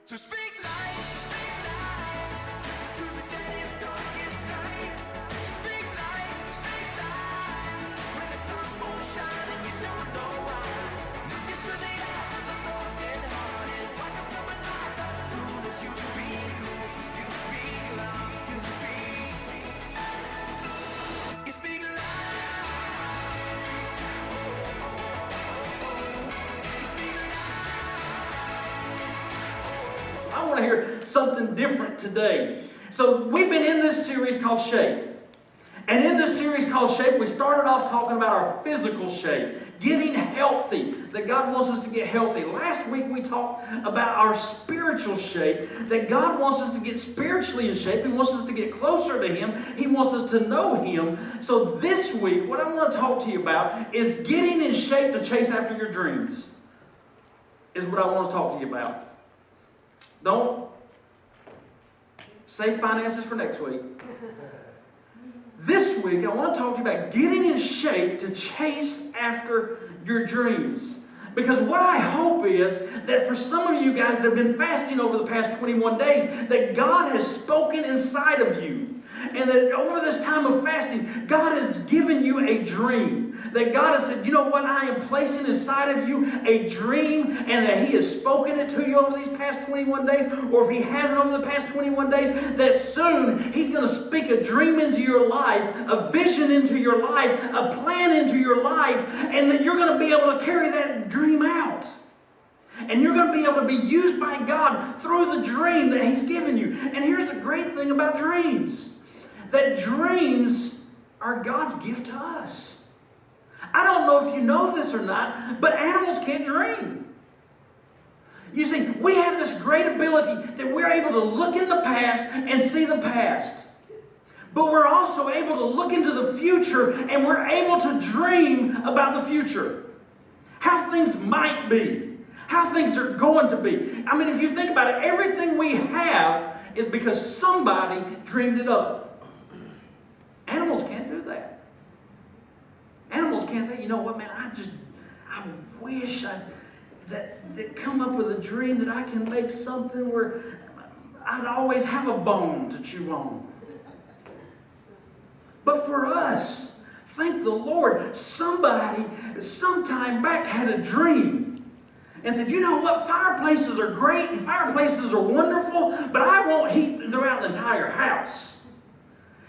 So speak life to the day's darkest night. Speak life when the sun won't shine and you don't know why. Look into the eyes of the broken hearted. Watch them come alive as soon as you speak. You speak love, you speak. You speak life. I want to hear something different today. So we've been in this series called Shape. And in this series called Shape, we started off talking about our physical shape, getting healthy, that God wants us to get healthy. Last week we talked about our spiritual shape, that God wants us to get spiritually in shape. He wants us to get closer to Him. He wants us to know Him. So this week, what I want to talk to you about is getting in shape to chase after your dreams, is what I want to talk to you about. Don't save finances for next week. This week, I want to talk to you about getting in shape to chase after your dreams. Because what I hope is that for some of you guys that have been fasting over the past 21 days, that God has spoken inside of you. And that over this time of fasting, God has given you a dream. That God has said, you know what, I am placing inside of you a dream, and that He has spoken it to you over these past 21 days, or if He hasn't over the past 21 days, that soon He's going to speak a dream into your life, a vision into your life, a plan into your life, and that you're going to be able to carry that dream out. And you're going to be able to be used by God through the dream that He's given you. And here's the great thing about dreams. That dreams are God's gift to us. I don't know if you know this or not, but animals can't dream. You see, we have this great ability that we're able to look in the past and see the past. But we're also able to look into the future, and we're able to dream about the future. How things might be. How things are going to be. I mean, if you think about it, everything we have is because somebody dreamed it up. Animals can't do that. Animals can't say, you know what, man, I wish that come up with a dream that I can make something where I'd always have a bone to chew on. But for us, thank the Lord, somebody sometime back had a dream and said, you know what, fireplaces are great and fireplaces are wonderful, but I won't heat throughout the entire house.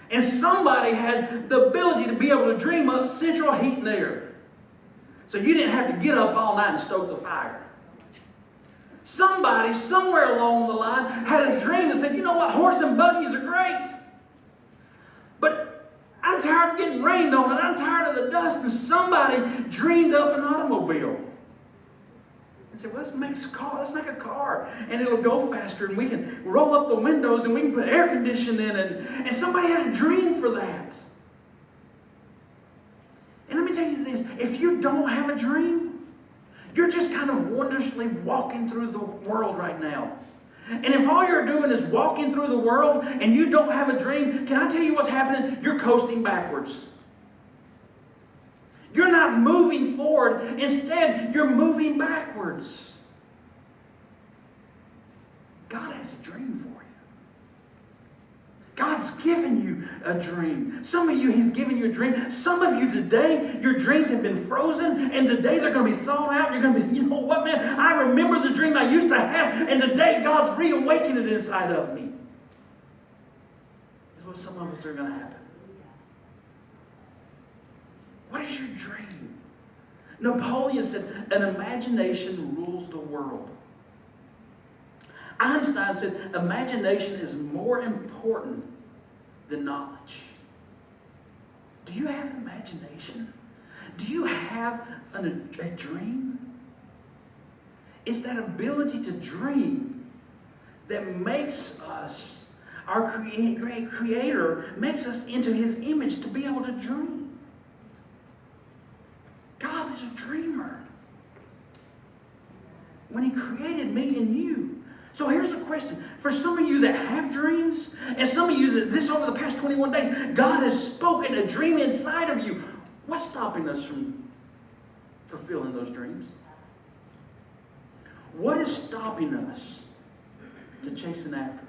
And somebody had the ability to be able to dream up central heat and air. So you didn't have to get up all night and stoke the fire. Somebody, somewhere along the line, had a dream and said, you know what, horse and buggies are great. But I'm tired of getting rained on and I'm tired of the dust. And somebody dreamed up an automobile. And said, well, let's make a car, and it'll go faster, and we can roll up the windows, and we can put air conditioning in it. And somebody had a dream for that. And let me tell you this, if you don't have a dream, you're just kind of wondrously walking through the world right now. And if all you're doing is walking through the world, and you don't have a dream, can I tell you what's happening? You're coasting backwards. You're not moving forward. Instead, you're moving backwards. God has a dream for you. God's given you a dream. Some of you, He's given you a dream. Some of you today, your dreams have been frozen, and today they're going to be thawed out. You're going to be, you know what, man? I remember the dream I used to have, and today God's reawakening it inside of me. That's what some of us are going to happen. What is your dream? Napoleon said, an imagination rules the world. Einstein said, imagination is more important than knowledge. Do you have imagination? Do you have a dream? It's that ability to dream that makes us, our great Creator makes us into His image to be able to dream. God is a dreamer. When He created me and you. So here's the question. For some of you that have dreams, and some of you that this over the past 21 days, God has spoken a dream inside of you. What's stopping us from fulfilling those dreams? What is stopping us to chasing after.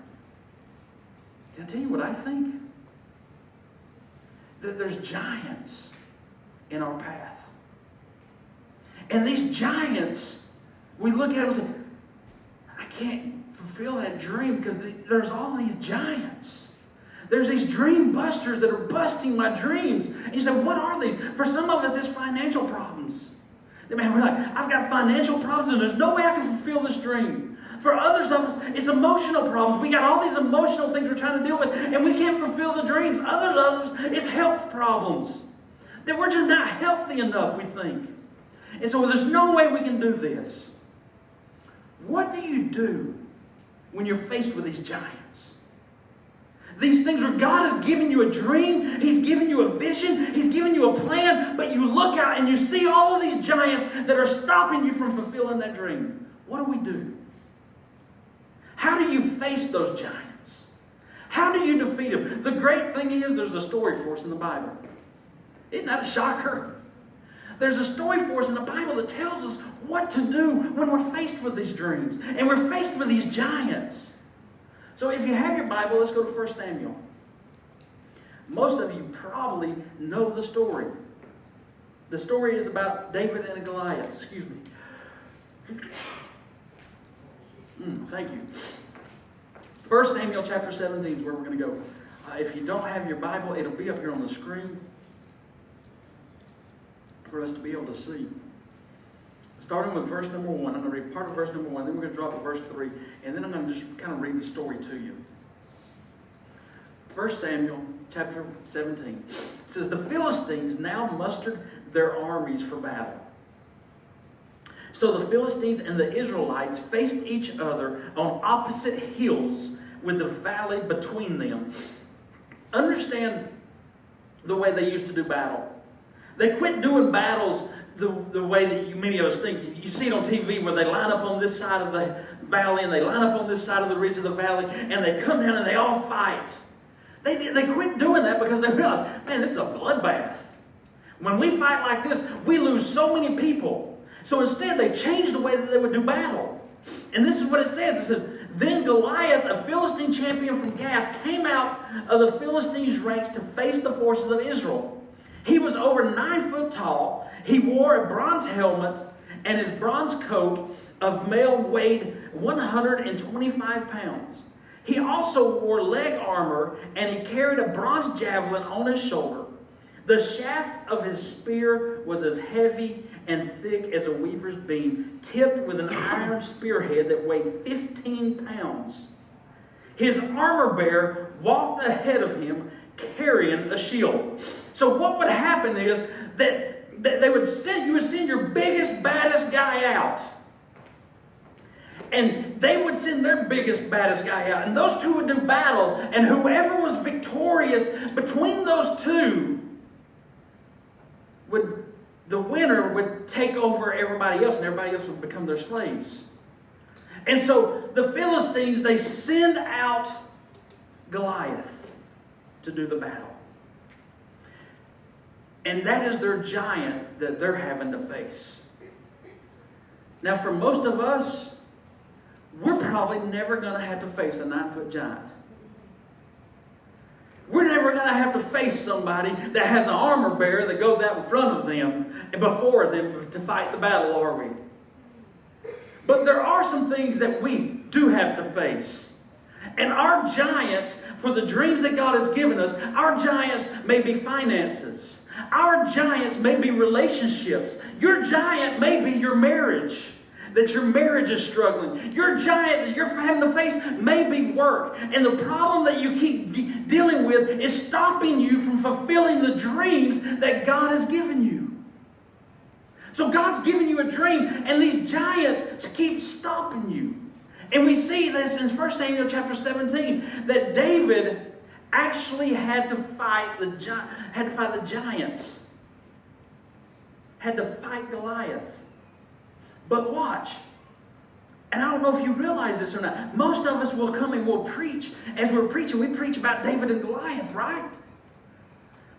Can I tell you what I think? That there's giants in our path. And these giants, we look at them and say, I can't fulfill that dream because there's all these giants. There's these dream busters that are busting my dreams. And you say, what are these? For some of us, it's financial problems. Man, we're like, I've got financial problems and there's no way I can fulfill this dream. For others of us, it's emotional problems. We got all these emotional things we're trying to deal with and we can't fulfill the dreams. Others of us, it's health problems. That we're just not healthy enough, we think. And so there's no way we can do this. What do you do when you're faced with these giants? These things where God has given you a dream, He's given you a vision, He's given you a plan, but you look out and you see all of these giants that are stopping you from fulfilling that dream. What do we do? How do you face those giants? How do you defeat them? The great thing is there's a story for us in the Bible. Isn't that a shocker? There's a story for us in the Bible that tells us what to do when we're faced with these dreams and we're faced with these giants. So if you have your Bible, let's go to 1 Samuel. Most of you probably know the story. The story is about David and Goliath. Excuse me. Thank you. 1 Samuel chapter 17 is where we're going to go. If you don't have your Bible, it'll be up here on the screen for us to be able to see. Starting with verse number 1. I'm going to read part of verse number 1, then we're going to drop to verse 3, and then I'm going to just kind of read the story to you. 1 Samuel chapter 17. It says, the Philistines now mustered their armies for battle. So the Philistines and the Israelites faced each other on opposite hills with the valley between them. Understand the way they used to do battle. They quit doing battles the way that many of us think. You see it on TV where they line up on this side of the valley and they line up on this side of the ridge of the valley and they come down and they all fight. They quit doing that because they realized, man, this is a bloodbath. When we fight like this, we lose so many people. So instead, they changed the way that they would do battle. And this is what it says. It says, then Goliath, a Philistine champion from Gath, came out of the Philistines' ranks to face the forces of Israel. He was over 9 foot tall. He wore a bronze helmet, and his bronze coat of mail weighed 125 pounds. He also wore leg armor, and he carried a bronze javelin on his shoulder. The shaft of his spear was as heavy and thick as a weaver's beam, tipped with an iron spearhead that weighed 15 pounds. His armor bearer walked ahead of him, carrying a shield. So what would happen is that you would send your biggest, baddest guy out. And they would send their biggest, baddest guy out. And those two would do battle. And whoever was victorious between those two, the winner would take over everybody else. And everybody else would become their slaves. And so the Philistines, they send out Goliath to do the battle. And that is their giant that they're having to face. Now, for most of us, we're probably never going to have to face a 9-foot giant. We're never going to have to face somebody that has an armor bearer that goes out in front of them and before them to fight the battle, are we? But there are some things that we do have to face. And our giants, for the dreams that God has given us, our giants may be finances. Our giants may be relationships. Your giant may be your marriage, that your marriage is struggling. Your giant that you're having to face may be work. And the problem that you keep dealing with is stopping you from fulfilling the dreams that God has given you. So God's given you a dream, and these giants keep stopping you. And we see this in 1 Samuel chapter 17, that David actually had to fight the giants. Had to fight Goliath. But watch. And I don't know if you realize this or not. Most of us will come and we'll preach. As we're preaching, we preach about David and Goliath, right?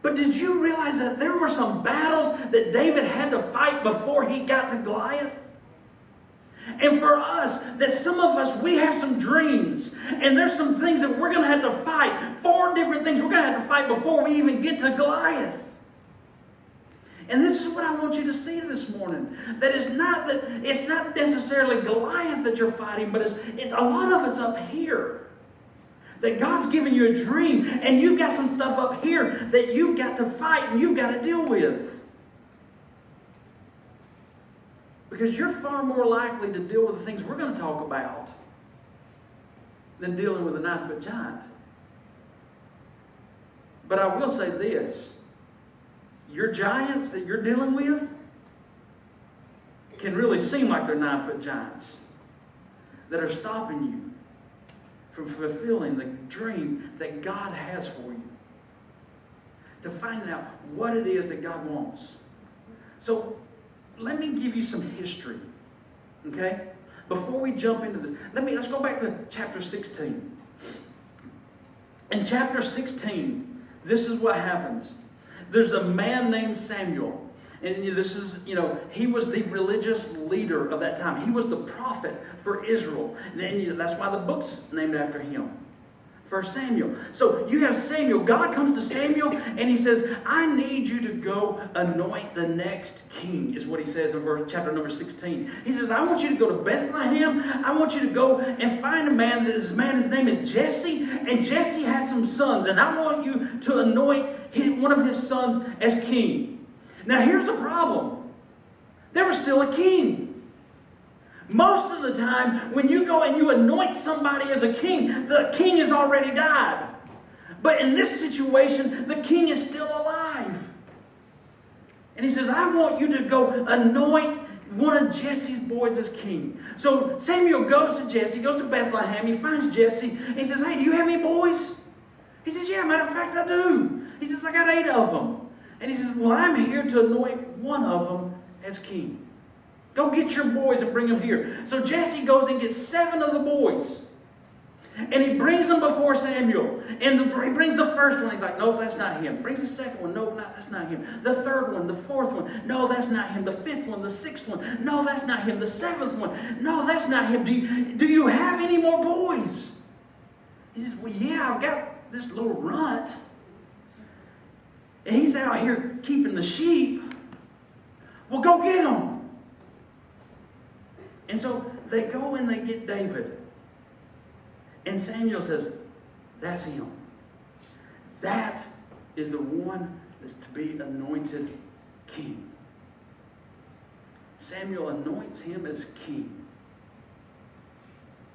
But did you realize that there were some battles that David had to fight before he got to Goliath? And for us, that some of us, we have some dreams. And there's some things that we're going to have to fight. 4 different things we're going to have to fight before we even get to Goliath. And this is what I want you to see this morning. That it's not necessarily Goliath that you're fighting, but it's a lot of us up here. That God's given you a dream, and you've got some stuff up here that you've got to fight and you've got to deal with. Because you're far more likely to deal with the things we're going to talk about than dealing with a 9-foot giant. But I will say this. Your giants that you're dealing with can really seem like they're 9-foot giants that are stopping you from fulfilling the dream that God has for you. To find out what it is that God wants. So, let me give you some history, okay? Before we jump into this, let's go back to chapter 16. In chapter 16, this is what happens. There's a man named Samuel. And this is, he was the religious leader of that time. He was the prophet for Israel. And that's why the book's named after him. 1 Samuel. So you have Samuel. God comes to Samuel and he says, I need you to go anoint the next king, is what he says in chapter number 16. He says, I want you to go to Bethlehem. I want you to go and find a man. His name is Jesse. And Jesse has some sons. And I want you to anoint one of his sons as king. Now here's the problem. There was still a king. Most of the time, when you go and you anoint somebody as a king, the king has already died. But in this situation, the king is still alive. And he says, I want you to go anoint one of Jesse's boys as king. So Samuel goes to Jesse, goes to Bethlehem, he finds Jesse, and he says, hey, do you have any boys? He says, yeah, matter of fact, I do. He says, I got 8 of them. And he says, well, I'm here to anoint one of them as king. Go get your boys and bring them here. So Jesse goes and gets 7 of the boys. And he brings them before Samuel. And he brings the first one. He's like, nope, that's not him. Brings the second one. Nope, that's not him. The third one. The fourth one. No, that's not him. The 5th one. The 6th one. No, that's not him. The 7th one. No, that's not him. Do you have any more boys? He says, well, yeah, I've got this little runt. And he's out here keeping the sheep. Well, go get him. And so they go and they get David. And Samuel says, that's him. That is the one that's to be anointed king. Samuel anoints him as king.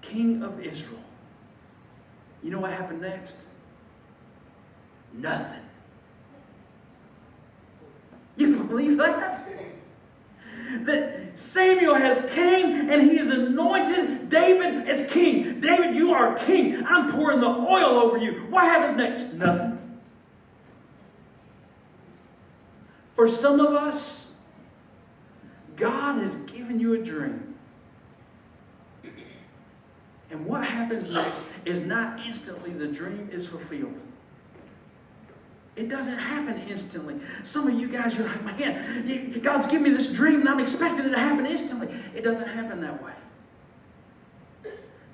King of Israel. You know what happened next? Nothing. You can believe that? That Samuel has came and he has anointed David as king. David, you are king. I'm pouring the oil over you. What happens next? Nothing. For some of us, God has given you a dream. And what happens next is not instantly the dream is fulfilled. It doesn't happen instantly. Some of you guys are like, man, God's given me this dream and I'm expecting it to happen instantly. It doesn't happen that way.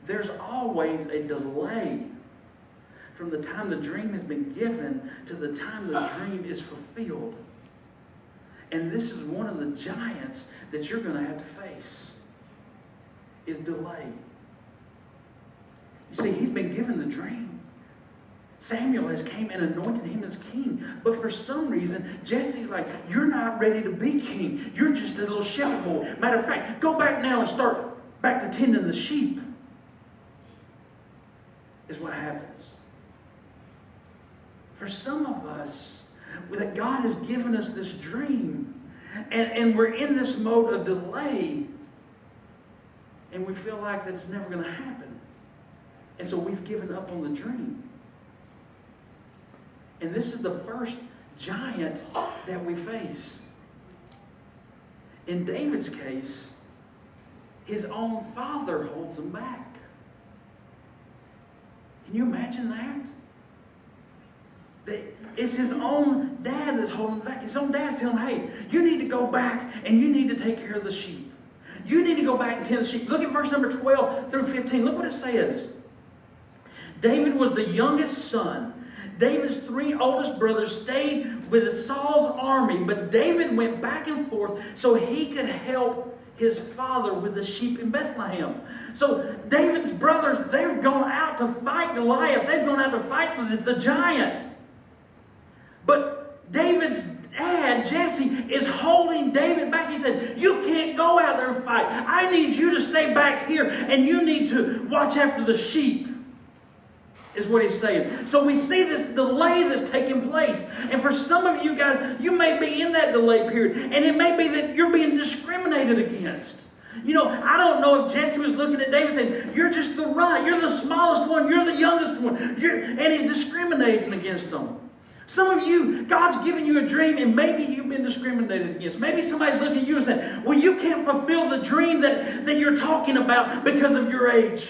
There's always a delay from the time the dream has been given to the time the dream is fulfilled. And this is one of the giants that you're going to have to face, is delay. You see, he's been given the dream. Samuel has came and anointed him as king. But for some reason, Jesse's like, you're not ready to be king. You're just a little shepherd boy. Matter of fact, go back now and start back to tending the sheep. Is what happens. For some of us, that God has given us this dream, and we're in this mode of delay, and we feel like that it's never going to happen. And so we've given up on the dream. And this is the first giant that we face. In David's case, his own father holds him back. Can you imagine that? It's his own dad that's holding him back. His own dad's telling him, hey, you need to go back and you need to take care of the sheep. You need to go back and tend the sheep. Look at verse number 12 through 15. Look what it says. David was the youngest son. David's 3 oldest brothers stayed with Saul's army, but David went back and forth so he could help his father with the sheep in Bethlehem. So David's brothers, they've gone out to fight Goliath. They've gone out to fight the giant. But David's dad, Jesse, is holding David back. He said, you can't go out there and fight. I need you to stay back here, and you need to watch after the sheep, is what he's saying. So we see this delay that's taking place. And for some of you guys, you may be in that delay period. And it may be that you're being discriminated against. You know, I don't know if Jesse was looking at David saying, you're just the runt. You're the smallest one. You're the youngest one. And he's discriminating against them. Some of you, God's given you a dream and maybe you've been discriminated against. Maybe somebody's looking at you and saying, well, you can't fulfill the dream that you're talking about because of your age.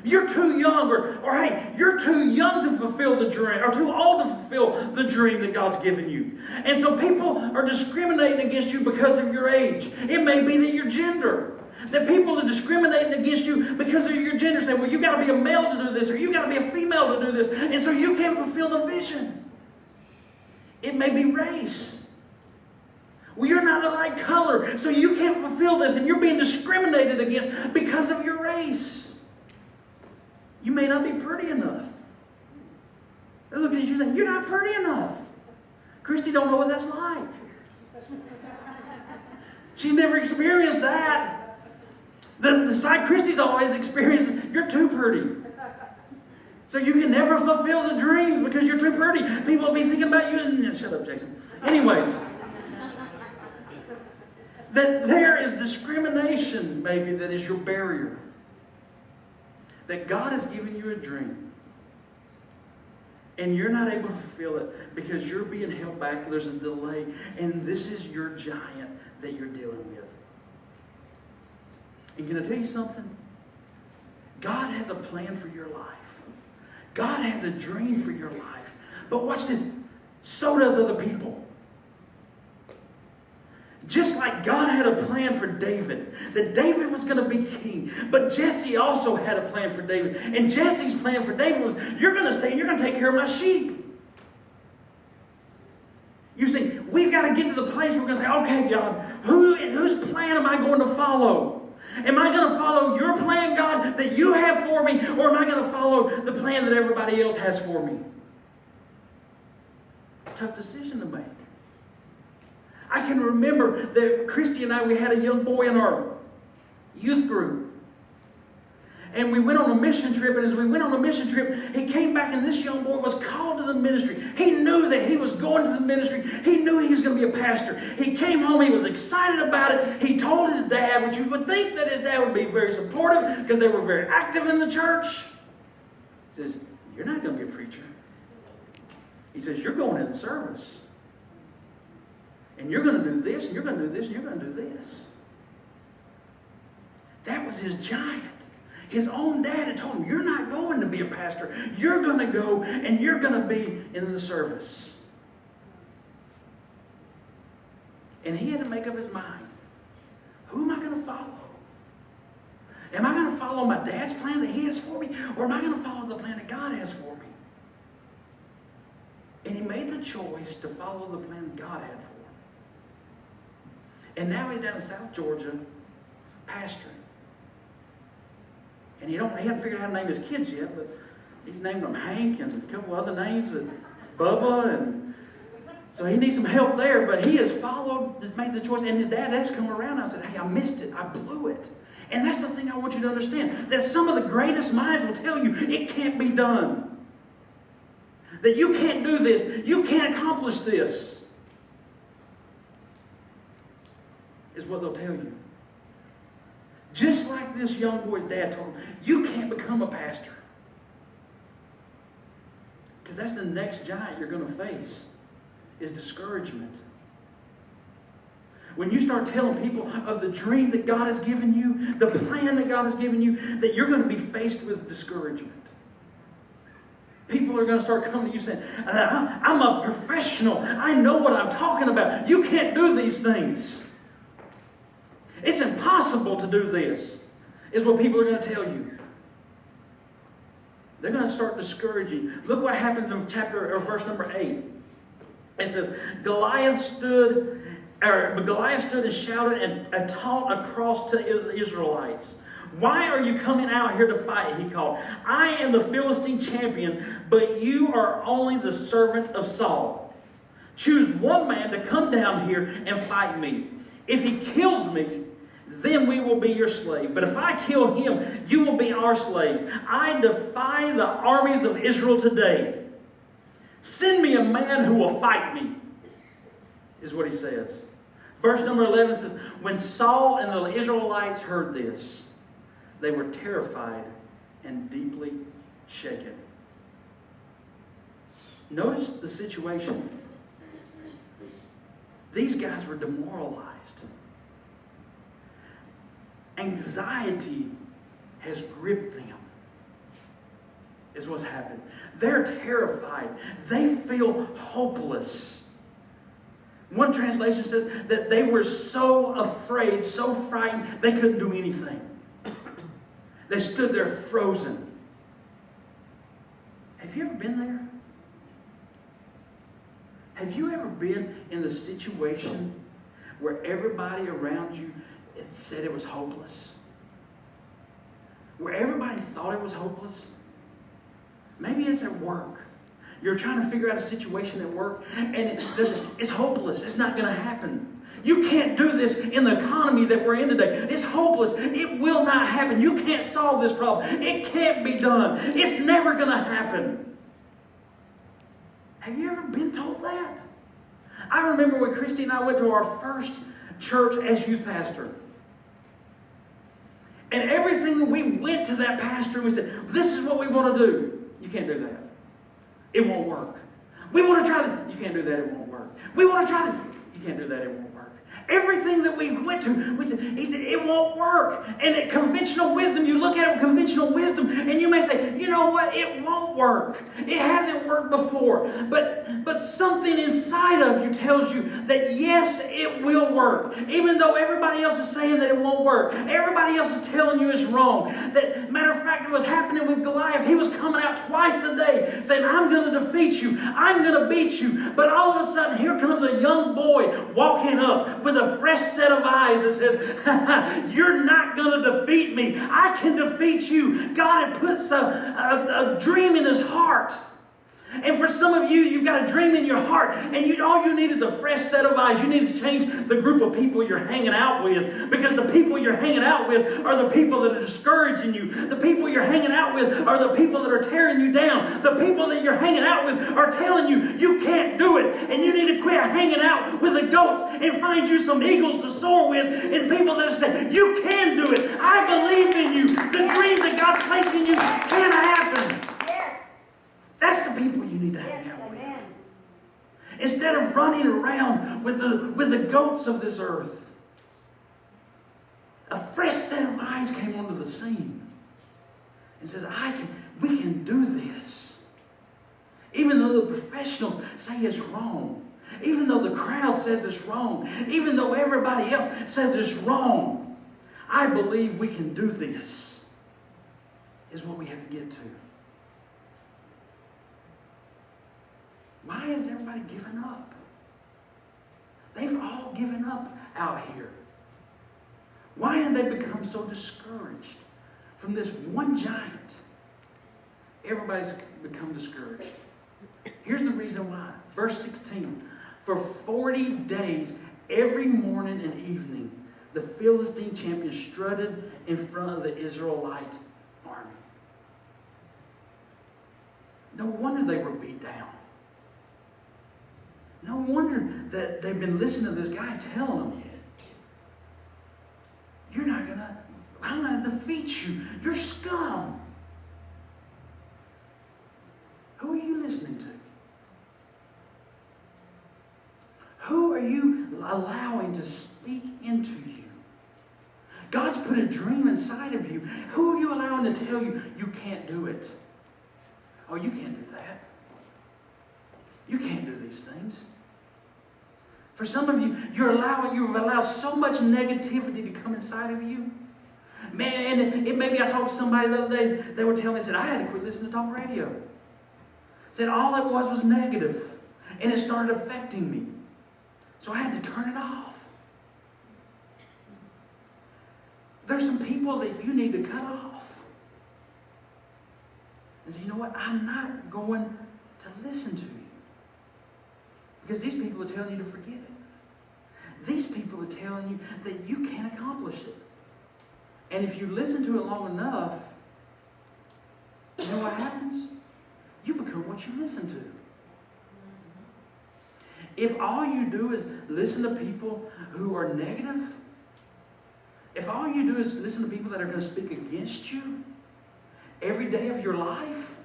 You're too young, or hey, you're too young to fulfill the dream, or too old to fulfill the dream that God's given you. And so people are discriminating against you because of your age. It may be that your gender. That people are discriminating against you because of your gender, saying, well, you got to be a male to do this, or you got to be a female to do this, and so you can't fulfill the vision. It may be race. Well, you're not the right color, so you can't fulfill this, and you're being discriminated against because of your race. You may not be pretty enough. They're looking at you saying, you're not pretty enough. Christy don't know what that's like. She's never experienced that. The side Christy's always experienced, you're too pretty. So you can never fulfill the dreams because you're too pretty. People will be thinking about you. Shut up, Jason. Anyways. That there is discrimination, maybe, that is your barrier. That God has given you a dream. And you're not able to fulfill it because you're being held back. There's a delay. And this is your giant that you're dealing with. And can I tell you something? God has a plan for your life. God has a dream for your life. But watch this. So does other people. Just like God had a plan for David, that David was going to be king. But Jesse also had a plan for David. And Jesse's plan for David was, you're going to stay and you're going to take care of my sheep. You see, we've got to get to the place where we're going to say, okay, God, whose plan am I going to follow? Am I going to follow your plan, God, that you have for me? Or am I going to follow the plan that everybody else has for me? Tough decision to make. I can remember that Christy and I, we had a young boy in our youth group. And we went on a mission trip, and as we went on a mission trip, he came back, and this young boy was called to the ministry. He knew that he was going to the ministry. He knew he was going to be a pastor. He came home, he was excited about it. He told his dad, which you would think that his dad would be very supportive because they were very active in the church. He says, you're not going to be a preacher. He says, you're going in the service. And you're going to do this, and you're going to do this, and you're going to do this. That was his giant. His own dad had told him, you're not going to be a pastor. You're going to go, and you're going to be in the service. And he had to make up his mind. Who am I going to follow? Am I going to follow my dad's plan that he has for me? Or am I going to follow the plan that God has for me? And he made the choice to follow the plan that God had for him. And now he's down in South Georgia pastoring. And he hadn't figured out how to name his kids yet, but he's named them Hank and a couple other names, but Bubba, and so he needs some help there. But he has made the choice, and his dad has come around and said, hey, I missed it. I blew it. And that's the thing I want you to understand, that some of the greatest minds will tell you it can't be done. That you can't do this. You can't accomplish this. Is what they'll tell you. Just like this young boy's dad told him, you can't become a pastor. Because that's the next giant you're going to face, is discouragement. When you start telling people of the dream that God has given you, the plan that God has given you, that you're going to be faced with discouragement. People are going to start coming to you saying, I'm a professional. I know what I'm talking about. You can't do these things. It's impossible impossible to do this, is what people are going to tell you. They're going to start discouraging. Look what happens in verse number 8. It says, Goliath stood and shouted and taunt across to the Israelites. Why are you coming out here to fight? He called. I am the Philistine champion, but you are only the servant of Saul. Choose one man to come down here and fight me. If he kills me, then we will be your slave. But if I kill him, you will be our slaves. I defy the armies of Israel today. Send me a man who will fight me, is what he says. Verse number 11 says, when Saul and the Israelites heard this, they were terrified and deeply shaken. Notice the situation. These guys were demoralized. Anxiety has gripped them, is what's happened. They're terrified. They feel hopeless. One translation says that they were so afraid, so frightened, they couldn't do anything. They stood there frozen. Have you ever been there? Have you ever been in the situation where everybody around you said it was hopeless? Where everybody thought it was hopeless? Maybe it's at work. You're trying to figure out a situation at work, and it's hopeless. It's not going to happen. You can't do this in the economy that we're in today. It's hopeless. It will not happen. You can't solve this problem. It can't be done. It's never going to happen. Have you ever been told that? I remember when Christy and I went to our first church as youth pastor. And everything that we went to that pastor and we said, this is what we want to do. You can't do that. It won't work. We want to try that. You can't do that. It won't work. We want to try that. You can't do that. It won't work. Everything that we went to, he said, it won't work. And at conventional wisdom, you look at it with conventional wisdom, and you may say, you know what? It won't work. It hasn't worked before. But something inside of you tells you that yes, it will work. Even though everybody else is saying that it won't work. Everybody else is telling you it's wrong. That, matter of fact, it was happening with Goliath. He was coming out twice a day saying, I'm going to defeat you. I'm going to beat you. But all of a sudden, here comes a young boy walking up with a fresh set of eyes that says, you're not going to defeat me. I can defeat you. God had put a dream in his heart. And for some of you, you've got a dream in your heart, and all you need is a fresh set of eyes. You need to change the group of people you're hanging out with, because the people you're hanging out with are the people that are discouraging you. The people you're hanging out with are the people that are tearing you down. The people that you're hanging out with are telling you, you can't do it, and you need to quit hanging out with the goats and find you some eagles to soar with, and people that are saying, you can do it. I believe in you. The dream that God's placed in you can happen. That's the people you need to hang out with. Instead of running around with the goats of this earth. A fresh set of eyes came onto the scene and says, we can do this. Even though the professionals say it's wrong. Even though the crowd says it's wrong. Even though everybody else says it's wrong. I believe we can do this. Is what we have to get to. Why has everybody given up? They've all given up out here. Why have they become so discouraged from this one giant? Everybody's become discouraged. Here's the reason why. Verse 16. For 40 days, every morning and evening, the Philistine champion strutted in front of the Israelite army. No wonder they were beat down. No wonder that they've been listening to this guy telling them, I'm going to defeat you. You're scum. Who are you listening to? Who are you allowing to speak into you? God's put a dream inside of you. Who are you allowing to tell you you can't do it? Oh, you can't do that. You can't do these things. For some of you, you've allowed so much negativity to come inside of you. Man, and maybe I talked to somebody the other day, they were telling me, said, I had to quit listening to talk radio. Said all it was negative, and it started affecting me. So I had to turn it off. There's some people that you need to cut off. And say, you know what? I'm not going to listen to you. Because these people are telling you to forget it. These people are telling you that you can't accomplish it. And if you listen to it long enough, you know what happens? You become what you listen to. If all you do is listen to people who are negative, if all you do is listen to people that are going to speak against you every day of your life,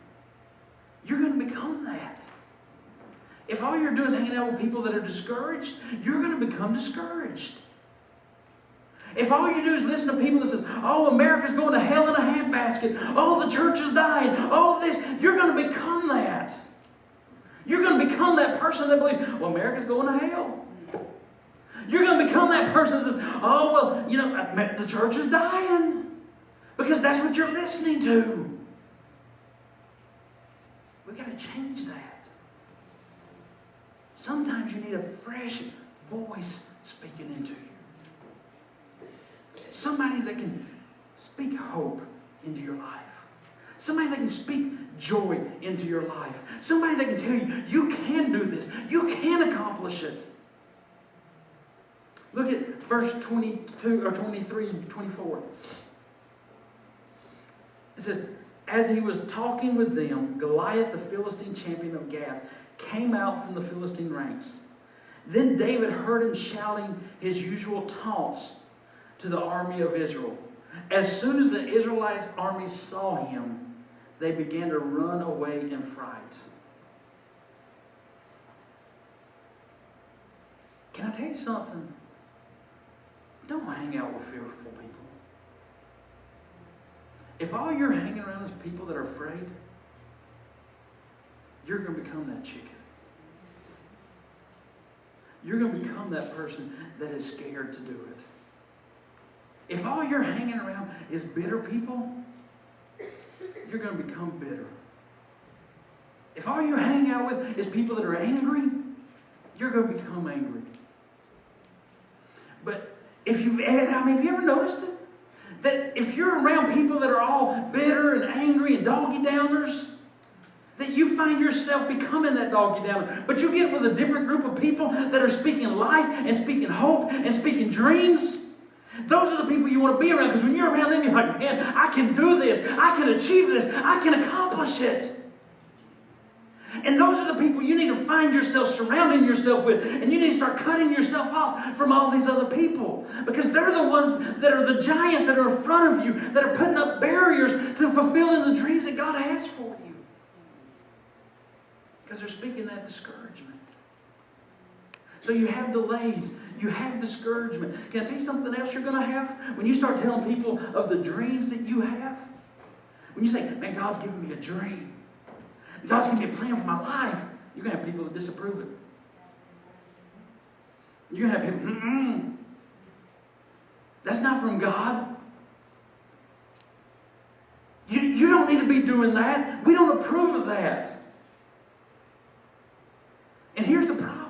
you're going to become that. If all you're doing is hanging out with people that are discouraged, you're going to become discouraged. If all you do is listen to people that says, oh, America's going to hell in a handbasket. Oh, the church is dying. Oh, this. You're going to become that. You're going to become that person that believes, well, America's going to hell. You're going to become that person that says, oh, well, you know, the church is dying. Because that's what you're listening to. We've got to change that. Sometimes you need a fresh voice speaking into you. Somebody that can speak hope into your life. Somebody that can speak joy into your life. Somebody that can tell you, you can do this. You can accomplish it. Look at verse 22 or 23 and 24. It says, as he was talking with them, Goliath, the Philistine champion of Gath, came out from the Philistine ranks. Then David heard him shouting his usual taunts to the army of Israel. As soon as the Israelite army saw him, they began to run away in fright. Can I tell you something? Don't hang out with fearful people. If all you're hanging around is people that are afraid, you're going to become that chicken. You're going to become that person that is scared to do it. If all you're hanging around is bitter people, you're going to become bitter. If all you hang out with is people that are angry, you're going to become angry. But have you ever noticed it? That if you're around people that are all bitter and angry and doggy downers, that you find yourself becoming that doggy downer. But you get with a different group of people that are speaking life and speaking hope and speaking dreams. Those are the people you want to be around, because when you're around them, you're like, man, I can do this. I can achieve this. I can accomplish it. And those are the people you need to find yourself surrounding yourself with. And you need to start cutting yourself off from all these other people. Because they're the ones that are the giants that are in front of you, that are putting up barriers to fulfilling the dreams that God has for you. Because they're speaking that discouragement. So you have delays. You have discouragement. Can I tell you something else you're going to have? When you start telling people of the dreams that you have, when you say, man, God's giving me a dream. God's giving me a plan for my life. You're going to have people that disapprove it. You're going to have people, that's not from God. You don't need to be doing that. We don't approve of that. And here's the problem.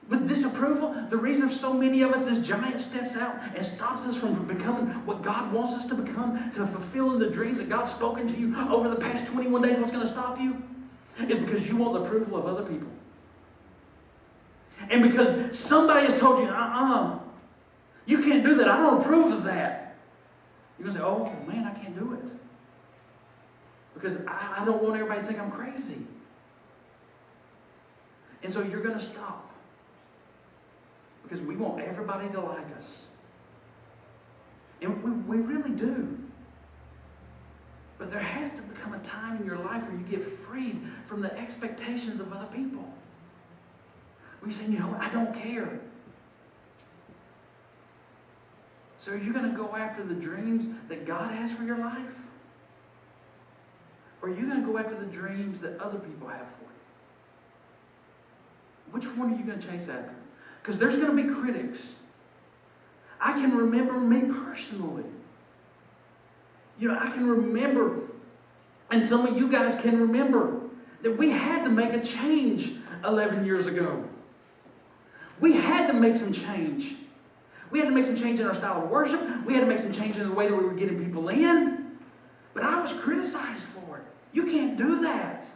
With disapproval, the reason so many of us, this giant steps out and stops us from becoming what God wants us to become, to fulfilling the dreams that God's spoken to you over the past 21 days, what's going to stop you? Is because you want the approval of other people. And because somebody has told you, you can't do that. I don't approve of that. You're going to say, oh, man, I can't do it. Because I don't want everybody to think I'm crazy. And so you're going to stop. Because we want everybody to like us. And we really do. But there has to become a time in your life where you get freed from the expectations of other people. Where you say, you know, I don't care. So are you going to go after the dreams that God has for your life? Or are you going to go after the dreams that other people have for you? Which one are you going to chase after? Because there's going to be critics. I can remember me personally. I can remember, and some of you guys can remember, that we had to make a change 11 years ago. We had to make some change. We had to make some change in our style of worship. We had to make some change in the way that we were getting people in. But I was criticized for it. You can't do that.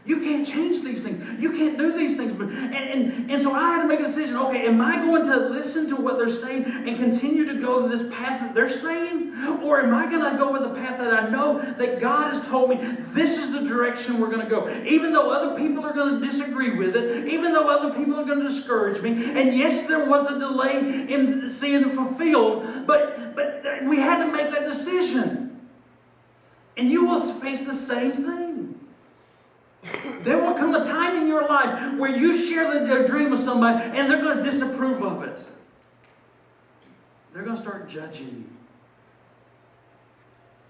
You can't change these things. You can't do these things. And so I had to make a decision. Okay, am I going to listen to what they're saying and continue to go to this path that they're saying? Or am I going to go with the path that I know that God has told me this is the direction we're going to go? Even though other people are going to disagree with it, even though other people are going to discourage me, and yes, there was a delay in seeing it fulfilled, but we had to make that decision. And you will face the same thing. There will come a time in your life where you share the dream with somebody and they're going to disapprove of it. They're going to start judging you.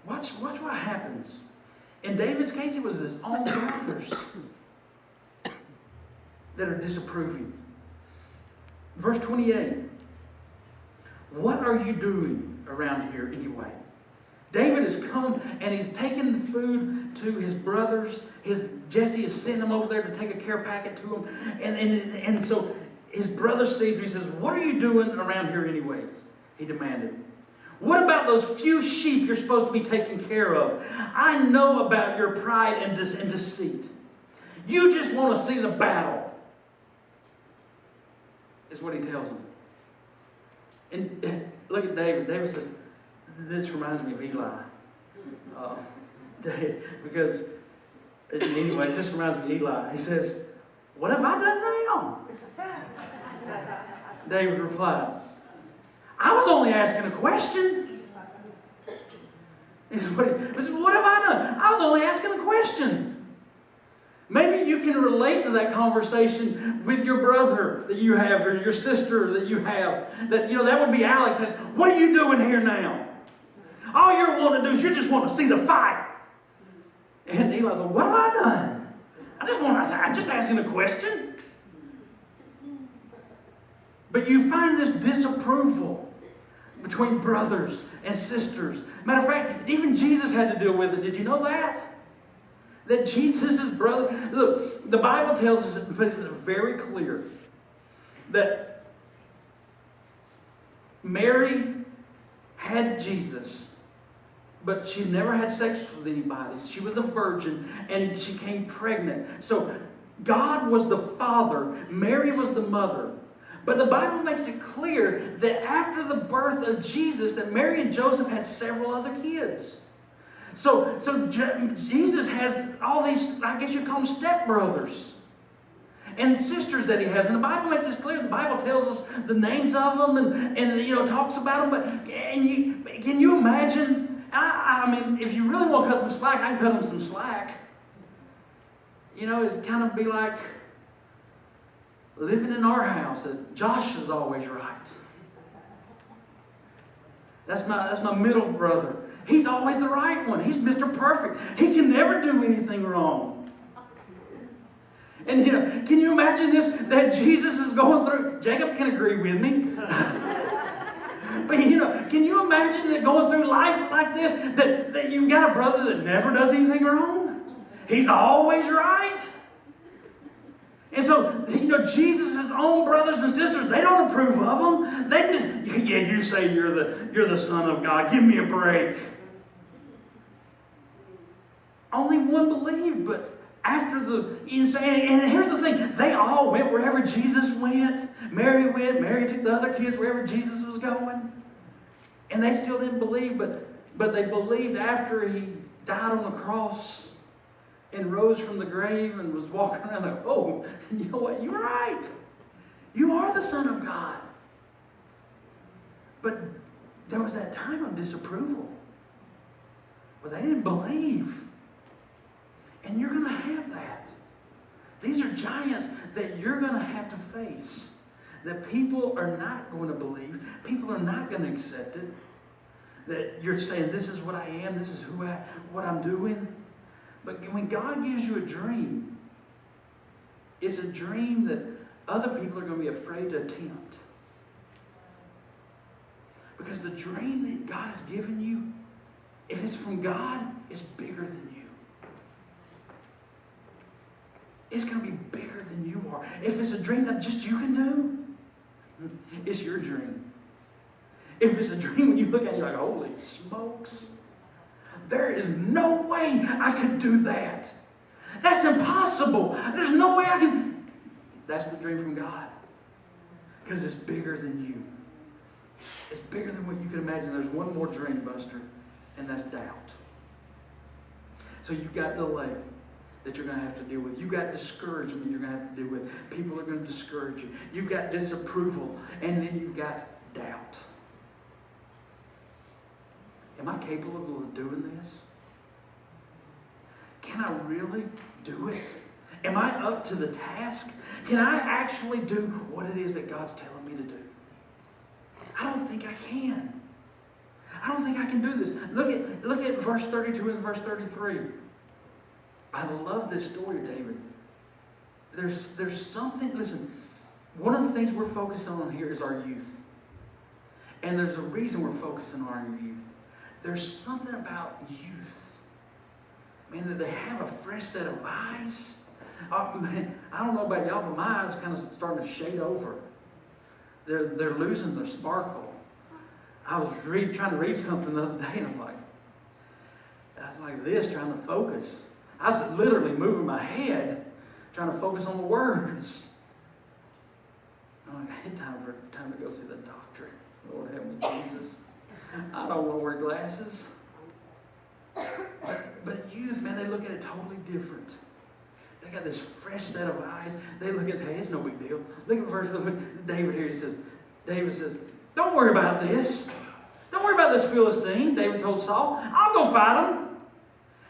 Watch what happens. In David's case, it was his own brothers that are disapproving. Verse 28. What are you doing around here anyway? David has come and he's taken food to his brothers. Jesse is sending him over there to take a care packet to him. And so his brother sees him. He says, what are you doing around here anyways? He demanded. What about those few sheep you're supposed to be taking care of? I know about your pride and deceit. You just want to see the battle, is what he tells him. And look at David. David says, this reminds me of Eli. Because, anyways, this reminds me of Eli. He says, what have I done now? David replied, I was only asking a question. He says, what have I done? I was only asking a question. Maybe you can relate to that conversation with your brother that you have or your sister that you have. That would be Alex says, what are you doing here now? All you're wanting to do is you just want to see the fight. And Eli's like, what have I done? I'm just asking a question. But you find this disapproval between brothers and sisters. Matter of fact, even Jesus had to deal with it. Did you know that? That Jesus' brother... Look, the Bible tells us, it makes it very clear, that Mary had Jesus, but she never had sex with anybody. She was a virgin, and she came pregnant. So God was the father. Mary was the mother. But the Bible makes it clear that after the birth of Jesus, that Mary and Joseph had several other kids. So Jesus has all these, I guess you call them stepbrothers and sisters that he has. And the Bible makes this clear. The Bible tells us the names of them and talks about them. But can you imagine? I mean, if you really want to cut some slack, I can cut them some slack. It'd kind of be like living in our house. That Josh is always right. That's my middle brother. He's always the right one. He's Mr. Perfect. He can never do anything wrong. And can you imagine this? That Jesus is going through. Jacob can agree with me. But can you imagine that going through life like this? That you've got a brother that never does anything wrong. He's always right. And so, Jesus' own brothers and sisters, they don't approve of him. They just, you say you're the Son of God. Give me a break. Only one believed, but after and here's the thing, they all went wherever Jesus went. Mary went. Mary took the other kids wherever Jesus was going. And they still didn't believe, but they believed after he died on the cross and rose from the grave and was walking around like, oh, you know what? You're right. You are the Son of God. But there was that time of disapproval where they didn't believe. And you're going to have that. These are giants that you're going to have to face. That people are not going to believe. People are not going to accept it. That you're saying, this is what I am. This is what I'm doing. But when God gives you a dream, It's a dream that other people are going to be afraid to attempt. Because the dream that God has given you, if it's from God, it's bigger than you. It's going to be bigger than you are. If it's a dream that just you can do, it's your dream. If it's a dream when you look at it, you're like, holy smokes. There is no way I could do that. That's impossible. There's no way I can. That's the dream from God. Because it's bigger than you. It's bigger than what you can imagine. There's one more dream, Buster, and that's doubt. So you've got delay that you're going to have to deal with. You've got discouragement you're going to have to deal with. People are going to discourage you. You've got disapproval, and then you've got doubt. Am I capable of doing this? Can I really do it? Am I up to the task? Can I actually do what it is that God's telling me to do? I don't think I can. I don't think I can do this. Look at verse 32 and verse 33. I love this story of David. There's something, listen, one of the things we're focusing on here is our youth. And there's a reason we're focusing on our youth. There's something about youth, man, that they have a fresh set of eyes. Oh, man, I don't know about y'all, but my eyes are kind of starting to shade over. They're losing their sparkle. I was trying to read something the other day, and I was like this, trying to focus. I was literally moving my head, trying to focus on the words. I'm like, I had time to go see the doctor. Lord help me, Jesus. I don't want to wear glasses. But youth, man, they look at it totally different. They got this fresh set of eyes. They look at it, hey, it's no big deal. Look at verse David here. David says, don't worry about this. Don't worry about this Philistine, David told Saul. I'll go fight him.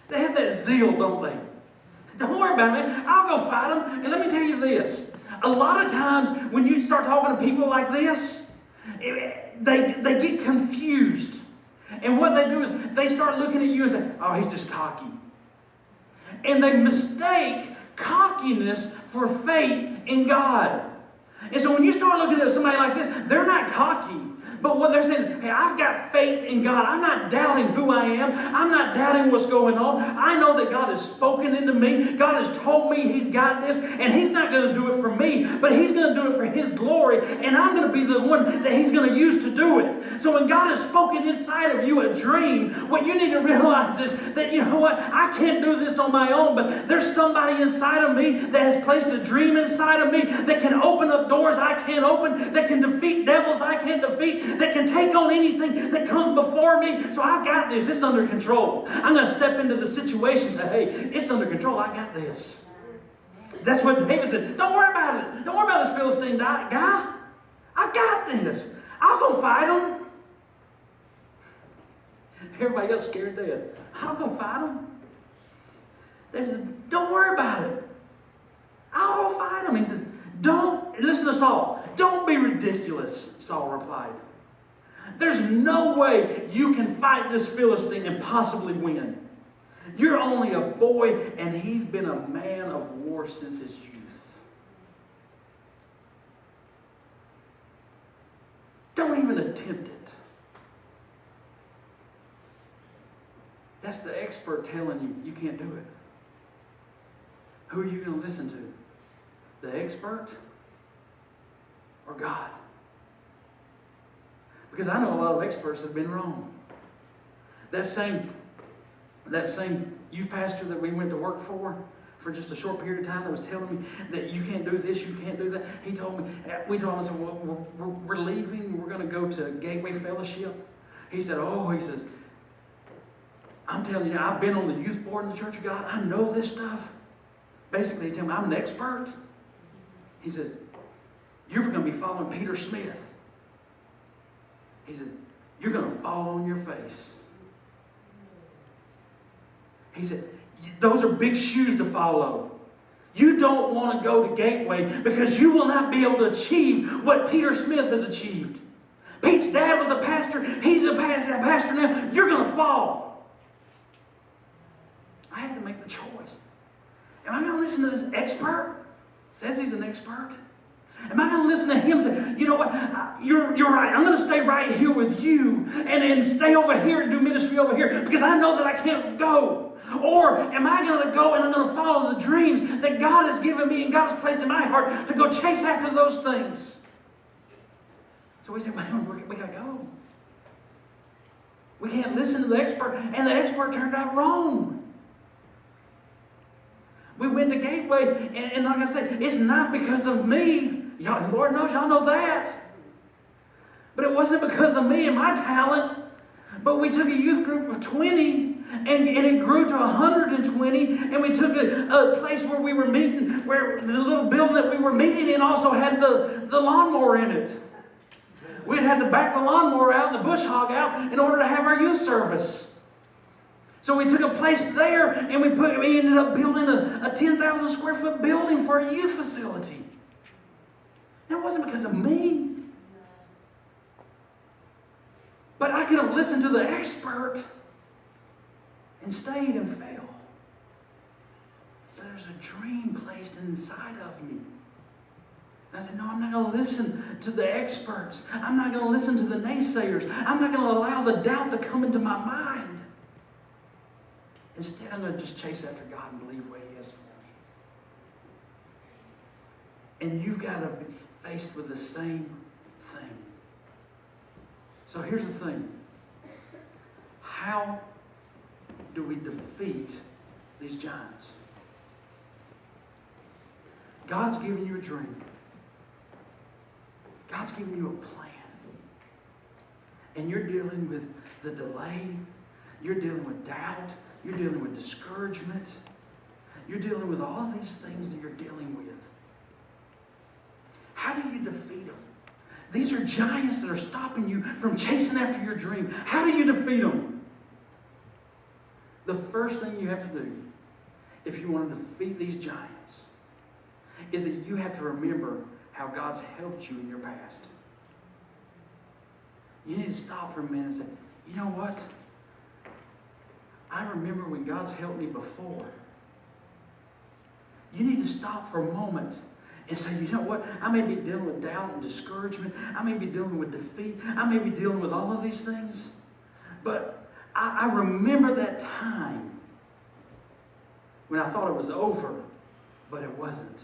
They have that zeal, don't they? Don't worry about it. I'll go fight him. And let me tell you this. A lot of times when you start talking to people like this, they get confused. And what they do is they start looking at you and say, oh, he's just cocky. And they mistake cockiness for faith in God. And so when you start looking at somebody like this, they're not cocky. But what they're saying is, hey, I've got faith in God. I'm not doubting who I am. I'm not doubting what's going on. I know that God has spoken into me. God has told me He's got this. And He's not going to do it for me, but He's going to do it for His glory. And I'm going to be the one that He's going to use to do it. So when God has spoken inside of you a dream, what you need to realize is that, you know what, I can't do this on my own, but there's somebody inside of me that has placed a dream inside of me that can open up doors I can't open, that can defeat devils I can't defeat, that can take on anything that comes before me. So I got this. It's under control. I'm going to step into the situation and say, hey, it's under control. I got this. That's what David said. Don't worry about it. Don't worry about this Philistine guy. I got this. I'll go fight him. Everybody got scared to death. I'll go fight him. David said, don't worry about it. I'll go fight him. He said, listen to Saul. Don't be ridiculous, Saul replied. There's no way you can fight this Philistine and possibly win. You're only a boy, and he's been a man of war since his youth. Don't even attempt it. That's the expert telling you you can't do it. Who are you going to listen to? The expert or God? Because I know a lot of experts have been wrong. That same youth pastor that we went to work for just a short period of time, that was telling me that you can't do this, you can't do that. We told him, I said, well, we're leaving, we're going to go to Gateway Fellowship. He said, I'm telling you, I've been on the youth board in the Church of God. I know this stuff. Basically, he's telling me I'm an expert. He says, you're going to be following Peter Smith. He said, you're going to fall on your face. He said, those are big shoes to follow. You don't want to go to Gateway because you will not be able to achieve what Peter Smith has achieved. Pete's dad was a pastor. He's a pastor now. You're going to fall. I had to make the choice. Am I going to listen to this expert says he's an expert? Am I going to listen to him and say, you know what, you're right, I'm going to stay right here with you and stay over here and do ministry over here because I know that I can't go? Or am I going to go and I'm going to follow the dreams that God has given me and God has placed in my heart to go chase after those things? So we say, man, we got to go. We can't listen to the expert, and the expert turned out wrong. We went to Gateway, and like I said, it's not because of me. Y'all, Lord knows y'all know that. But it wasn't because of me and my talent. But we took a youth group of 20, and it grew to 120, and we took a place where we were meeting, where the little building that we were meeting in also had the lawnmower in it. We'd had to back the lawnmower out and the bush hog out in order to have our youth service. So we took a place there, and we ended up building a 10,000 square foot building for a youth facility. It wasn't because of me. But I could have listened to the expert and stayed and failed. But there's a dream placed inside of me. And I said, no, I'm not going to listen to the experts. I'm not going to listen to the naysayers. I'm not going to allow the doubt to come into my mind. Instead, I'm going to just chase after God and believe what He has for me. And you've got to be faced with the same thing. So here's the thing. How do we defeat these giants? God's given you a dream. God's given you a plan. And you're dealing with the delay. You're dealing with doubt. You're dealing with discouragement. You're dealing with all these things that you're dealing with. How do you defeat them? These are giants that are stopping you from chasing after your dream. How do you defeat them? The first thing you have to do, if you want to defeat these giants, is that you have to remember how God's helped you in your past. You need to stop for a minute and say, you know what? I remember when God's helped me before. You need to stop for a moment and say, you know what? I may be dealing with doubt and discouragement. I may be dealing with defeat. I may be dealing with all of these things. But I remember that time when I thought it was over, but it wasn't.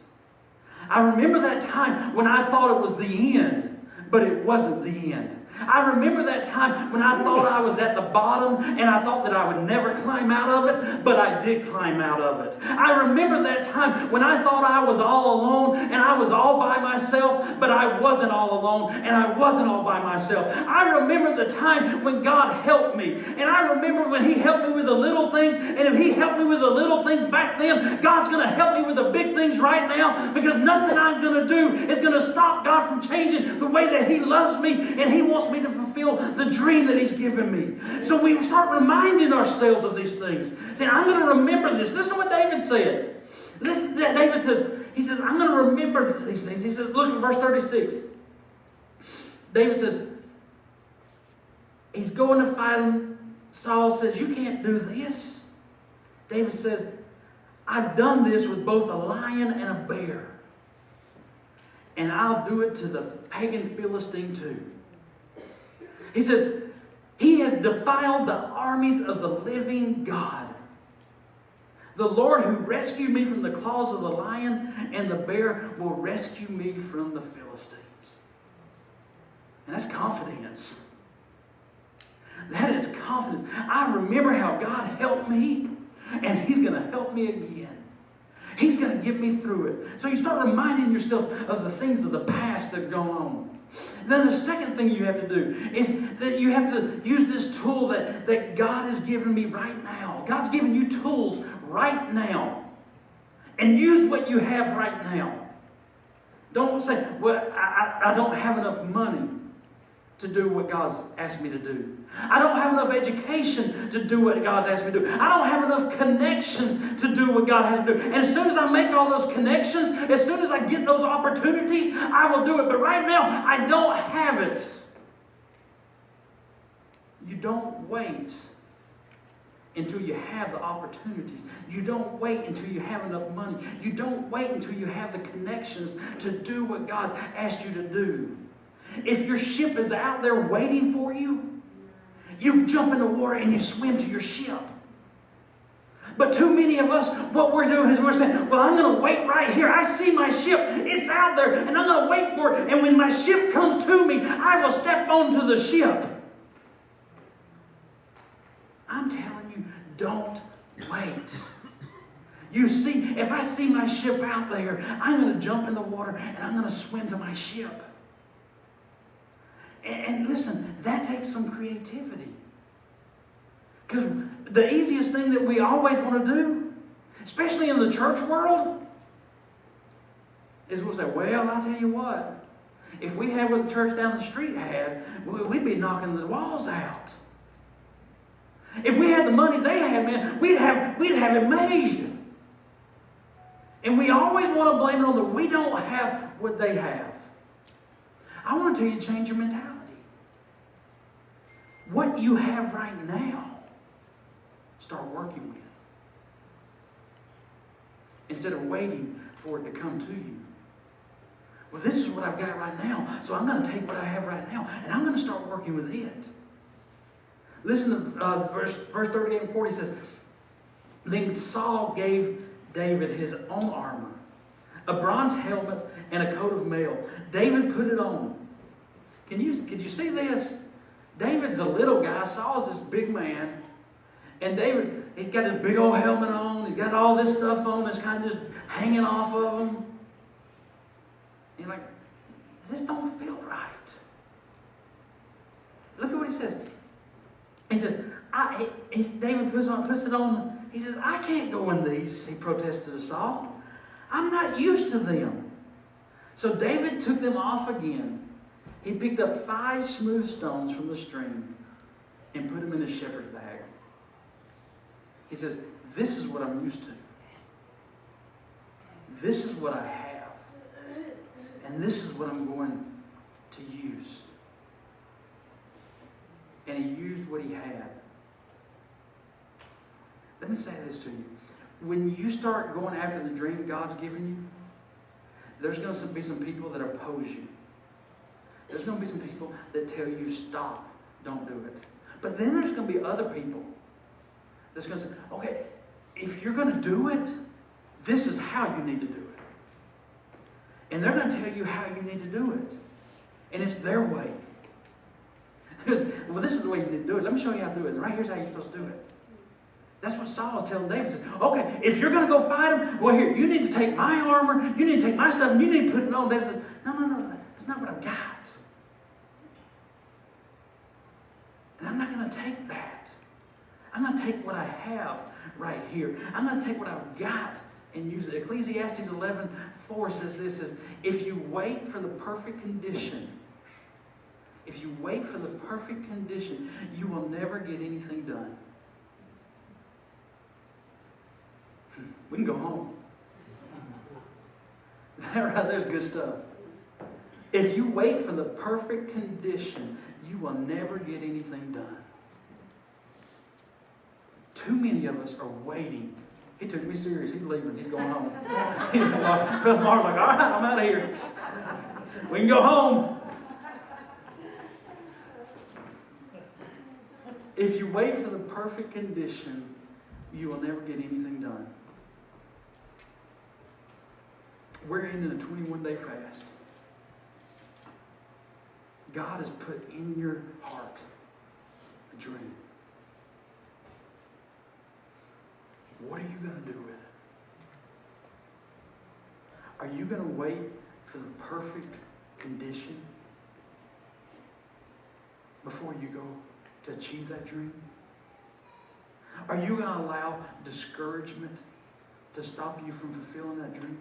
I remember that time when I thought it was the end, but it wasn't the end. I remember that time when I thought I was at the bottom and I thought that I would never climb out of it, but I did climb out of it. I remember that time when I thought I was all alone and I was all by myself, but I wasn't all alone and I wasn't all by myself. I remember the time when God helped me, and I remember when He helped me with the little things, and if He helped me with the little things back then, God's going to help me with the big things right now, because nothing I'm going to do is going to stop God from changing the way that He loves me and He wants me to fulfill the dream that He's given me. So we start reminding ourselves of these things. Saying, I'm going to remember this. Listen to what David said. David says, he says, I'm going to remember these things. He says, look at verse 36. David says, he's going to fight him. Saul says, you can't do this. David says, I've done this with both a lion and a bear. And I'll do it to the pagan Philistine too. He says, he has defiled the armies of the living God. The Lord who rescued me from the claws of the lion and the bear will rescue me from the Philistines. And that's confidence. That is confidence. I remember how God helped me, and He's going to help me again. He's going to get me through it. So you start reminding yourself of the things of the past that have gone on. And then the second thing you have to do is that you have to use this tool that God has given me right now. God's given you tools right now. And use what you have right now. Don't say, well, I don't have enough money to do what God's asked me to do. I don't have enough education to do what God's asked me to do. I don't have enough connections to do what God has to do. And as soon as I make all those connections, as soon as I get those opportunities, I will do it. But right now, I don't have it. You don't wait until you have the opportunities. You don't wait until you have enough money. You don't wait until you have the connections to do what God's asked you to do. If your ship is out there waiting for you, you jump in the water and you swim to your ship. But too many of us, what we're doing is we're saying, well, I'm going to wait right here. I see my ship. It's out there, and I'm going to wait for it. And when my ship comes to me, I will step onto the ship. I'm telling you, don't wait. You see, if I see my ship out there, I'm going to jump in the water, and I'm going to swim to my ship. And listen, that takes some creativity. Because the easiest thing that we always want to do, especially in the church world, is we'll say, well, I'll tell you what. If we had what the church down the street had, we'd be knocking the walls out. If we had the money they had, man, we'd have it made. And we always want to blame it on that we don't have what they have. I want to tell you, change your mentality. What you have right now, start working with. Instead of waiting for it to come to you. Well, this is what I've got right now, so I'm going to take what I have right now, and I'm going to start working with it. Listen to verse 38 and 40 says, then Saul gave David his own armor, a bronze helmet, and a coat of mail. David put it on. Could you see this? David's a little guy. Saul's this big man. And David, he's got his big old helmet on. He's got all this stuff on that's kind of just hanging off of him. You're like, this don't feel right. Look at what he says. He says, David puts it on. He says, I can't go in these, he protested to Saul. I'm not used to them. So David took them off again. He picked up 5 smooth stones from the stream and put them in his shepherd's bag. He says, this is what I'm used to. This is what I have. And this is what I'm going to use. And he used what he had. Let me say this to you. When you start going after the dream God's given you, there's going to be some people that oppose you. There's going to be some people that tell you, stop, don't do it. But then there's going to be other people that's going to say, okay, if you're going to do it, this is how you need to do it. And they're going to tell you how you need to do it. And it's their way. Well, this is the way you need to do it. Let me show you how to do it. And right here's how you're supposed to do it. That's what Saul was telling David. He said, okay, if you're going to go fight him, well, here, you need to take my armor, you need to take my stuff, and you need to put it on. David said, no, that's not what I've got. And I'm not going to take that. I'm going to take what I have right here. I'm going to take what I've got and use it. Ecclesiastes 11:4 says this, is, if you wait for the perfect condition, you will never get anything done. We can go home. That right there's good stuff. If you wait for the perfect condition, you will never get anything done. Too many of us are waiting. He took me serious. He's leaving. He's going home. Brother Mark's like, all right, I'm out of here. We can go home. If you wait for the perfect condition, you will never get anything done. We're ending a 21-day fast. God has put in your heart a dream. What are you going to do with it? Are you going to wait for the perfect condition before you go to achieve that dream? Are you going to allow discouragement to stop you from fulfilling that dream?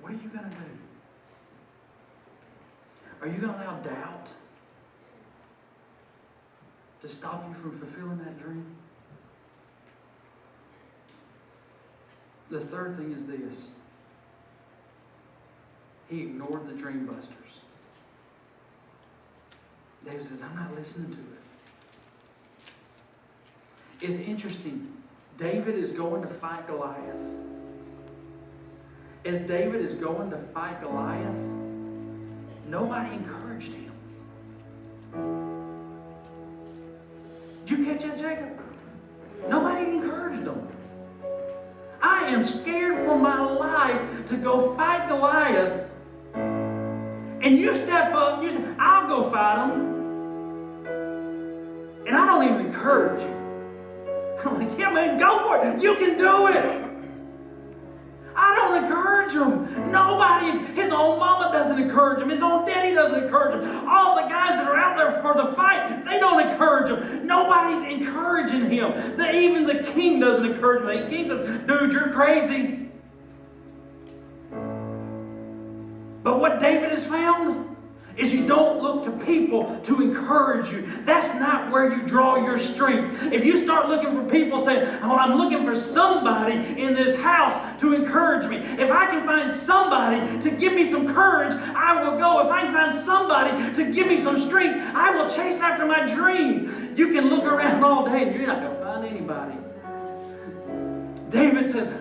What are you going to do? Are you going to allow doubt to stop you from fulfilling that dream? The third thing is this. He ignored the dream busters. David says, I'm not listening to it. It's interesting. David is going to fight Goliath. As David is going to fight Goliath, nobody encouraged him. Did you catch that, Jacob? Nobody encouraged him. I am scared for my life to go fight Goliath. And you step up and you say, I'll go fight him. And I don't even encourage you. I'm like, yeah, man, go for it. You can do it. I don't encourage him. Nobody, his own mama doesn't encourage him. His own daddy doesn't encourage him. All the guys that are out there for the fight, they don't encourage him. Nobody's encouraging him. Even the king doesn't encourage him. The king says, dude, you're crazy. But what David has found is you don't look to people to encourage you. That's not where you draw your strength. If you start looking for people saying, oh, I'm looking for somebody in this house to encourage me. If I can find somebody to give me some courage, I will go. If I can find somebody to give me some strength, I will chase after my dream. You can look around all day and you're not going to find anybody. David says,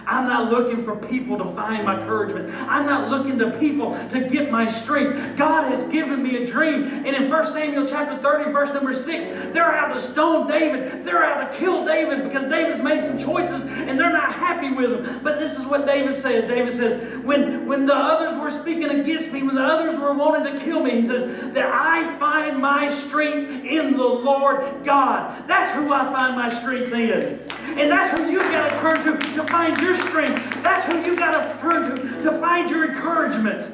I'm not looking for people to find my encouragement. I'm not looking to people to get my strength. God has given me a dream. And in 1 Samuel chapter 30, verse number 6, they're out to stone David. They're out to kill David because David's made some choices and they're not happy with him. But this is what David says. David says, when the others were speaking against me, when the others were wanting to kill me, he says, that I find my strength in the Lord God. That's who I find my strength in. And that's who you've got to turn to find your strength. That's who you got to turn to find your encouragement.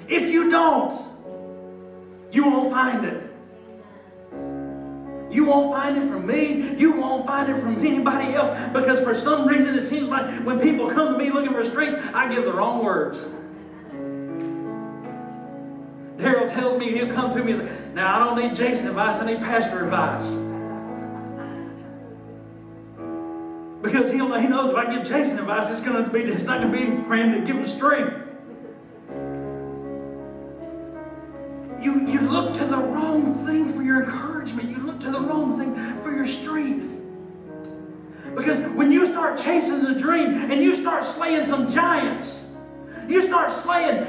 If you don't, you won't find it. You won't find it from me. You won't find it from anybody else. Because for some reason it seems like when people come to me looking for strength, I give the wrong words. Daryl tells me, he'll come to me and say, now I don't need Jason advice, I need pastor advice. Because he knows if I give Jason advice, it's not going to be for him to give him strength. You look to the wrong thing for your encouragement. You look to the wrong thing for your strength. Because when you start chasing the dream and you start slaying some giants, you start slaying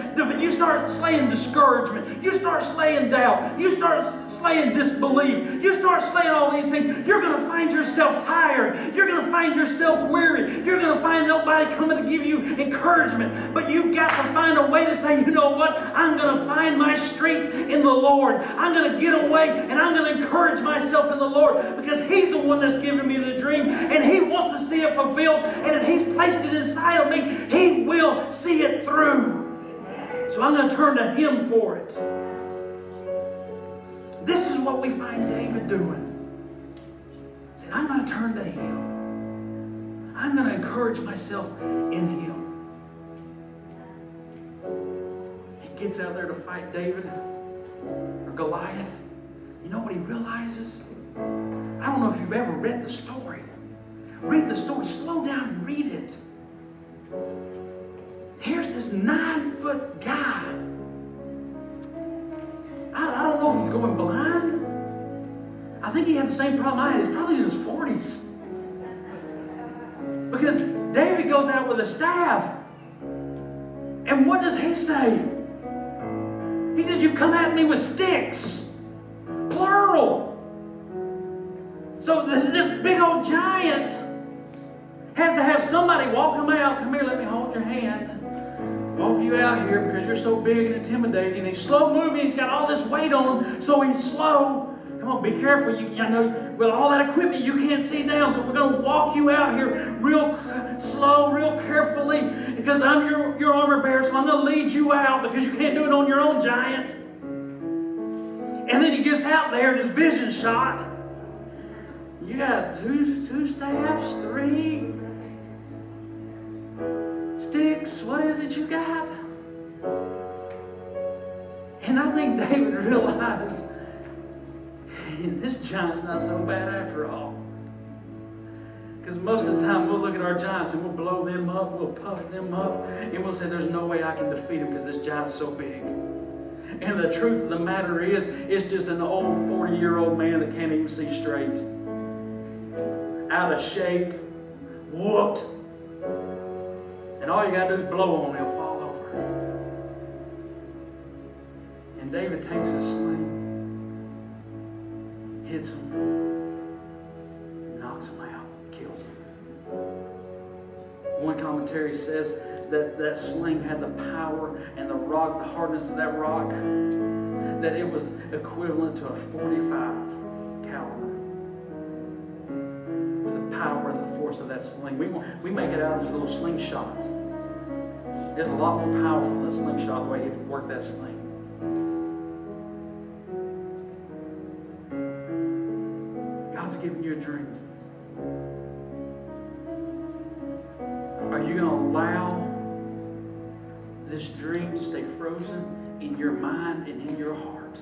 discouragement. You start slaying doubt. You start slaying disbelief. You start slaying all these things. You're going to find yourself tired. You're going to find yourself weary. You're going to find nobody coming to give you encouragement. But you've got to find a way to say, you know what? I'm going to find my strength in the Lord. I'm going to get away and I'm going to encourage myself in the Lord because He's the one that's given me the dream and He wants to see it fulfilled. And if He's placed it inside of me, He will see it through. So I'm going to turn to Him for it. This is what we find David doing. He said, I'm going to turn to Him. I'm going to encourage myself in Him. He gets out there to fight David or Goliath. You know what he realizes? I don't know if you've ever read the story. Read the story. Slow down and read it. Here's this 9-foot guy. I don't know if he's going blind. I think he had the same problem I had. He's probably in his 40s. Because David goes out with a staff. And what does he say? He says, you've come at me with sticks. Plural. So this big old giant has to have somebody walk him out. Come here, let me hold your hand. Walk you out here because you're so big and intimidating. He's slow moving. He's got all this weight on him, so he's slow. Come on, be careful. I know with all that equipment you can't see down, so we're going to walk you out here real slow, real carefully, because I'm your armor bearer, so I'm going to lead you out because you can't do it on your own, giant. And then he gets out there and his vision's shot. You got two staffs, 3 sticks. What is it you got? And I think David realized this giant's not so bad after all. Because most of the time we'll look at our giants and we'll blow them up, we'll puff them up, and we'll say there's no way I can defeat him because this giant's so big. And the truth of the matter is, it's just an old 40-year-old man that can't even see straight. out of shape, whooped. And all you got to do is blow on him, he'll fall over. And David takes his sling, hits him, knocks him out, kills him. One commentary says that sling had the power and the rock, the hardness of that rock, that it was equivalent to a 45 caliber. With the power and the force of that sling. We make it out as a little slingshot. It's a lot more powerful than a slingshot, the way he worked that sling. God's giving you a dream. Are you going to allow this dream to stay frozen in your mind and in your heart?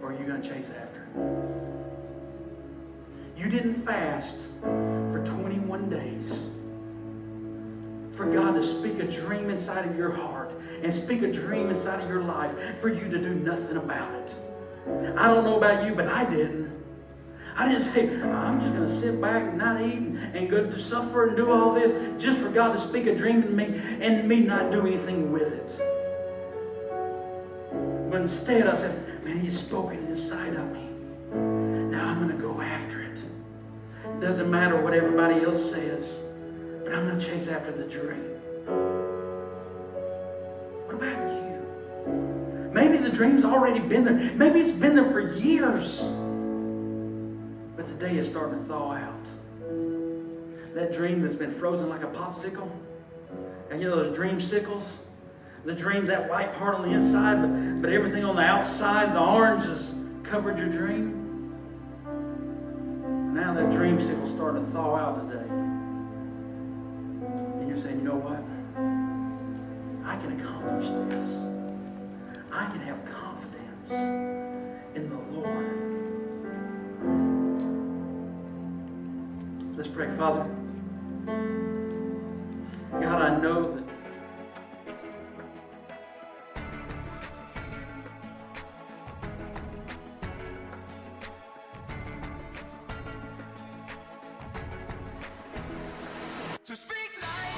Or are you going to chase after it? You didn't fast for 21 days for God to speak a dream inside of your heart and speak a dream inside of your life for you to do nothing about it. I don't know about you, but I didn't. I didn't say, I'm just going to sit back and not eat and go to suffer and do all this just for God to speak a dream in me and me not do anything with it. But instead I said, man, He's spoken inside of me. Now I'm going to go after it. It doesn't matter what everybody else says, but I'm going to chase after the dream. What about you? Maybe the dream's already been there. Maybe it's been there for years. But today it's starting to thaw out. That dream that's been frozen like a popsicle. And you know those dreamsicles? The dream's that white part on the inside, but everything on the outside, the orange, has covered your dream. Now that dreamsicle's starting to thaw out today. And you're saying, you know what? I can accomplish this. I can have confidence in the Lord. Let's pray. Father, God, I know that to speak life.